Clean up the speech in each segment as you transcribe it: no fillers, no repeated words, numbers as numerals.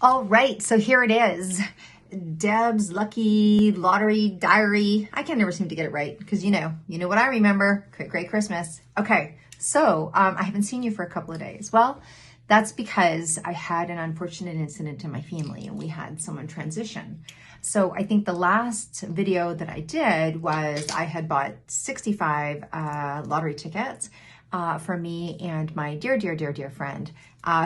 All right, so here it is. Deb's Lucky Lottery Diary. I can never seem to get it right because you know what I remember. Great Christmas. Okay, so I haven't seen you for a couple of days. Well, that's because I had an unfortunate incident in my family and we had someone transition. So I think the last video that I did was I had bought 65 lottery tickets for me and my dear friend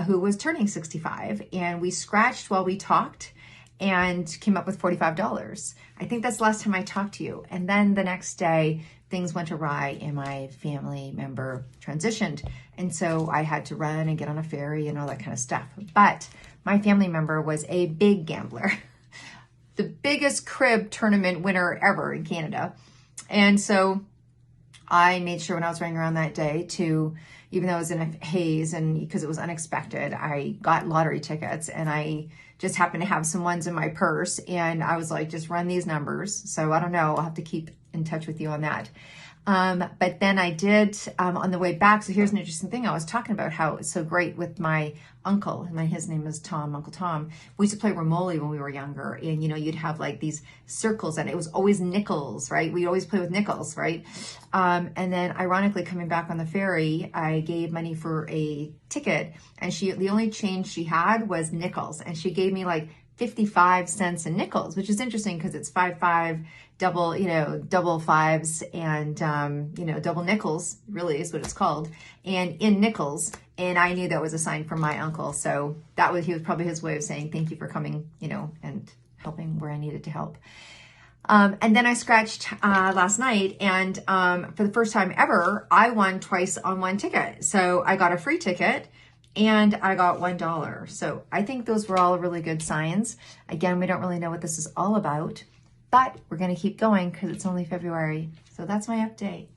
who was turning 65, and we scratched while we talked and came up with $45. I think that's the last time I talked to you. And then the next day, things went awry and my family member transitioned. And so I had to run and get on a ferry and all that kind of stuff. But my family member was a big gambler, the biggest crib tournament winner ever in Canada. And so I made sure when I was running around that day to, even though I was in a haze and because it was unexpected, I got lottery tickets and I just happened to have some ones in my purse and I was like, just run these numbers. So I don't know, I'll have to keep in touch with you on that. But then I did on the way back. So here's an interesting thing. I was talking about how it's so great with my uncle. His name is Tom, Uncle Tom. We used to play Romoli when we were younger. And, you'd have like these circles and it was always nickels, right? We'd always play with nickels, right? And then ironically coming back on the ferry, I gave money for a ticket and the only change she had was nickels. And she gave me like 55 cents in nickels, which is interesting because it's 5 double fives and, double nickels really is what it's called. And in nickels. And I knew that was a sign from my uncle. So he was probably his way of saying, thank you for coming, and helping where I needed to help. And then I scratched last night, and for the first time ever, I won twice on one ticket. So I got a free ticket and I got $1. So I think those were all really good signs. Again, we don't really know what this is all about, but we're going to keep going because it's only February. So that's my update.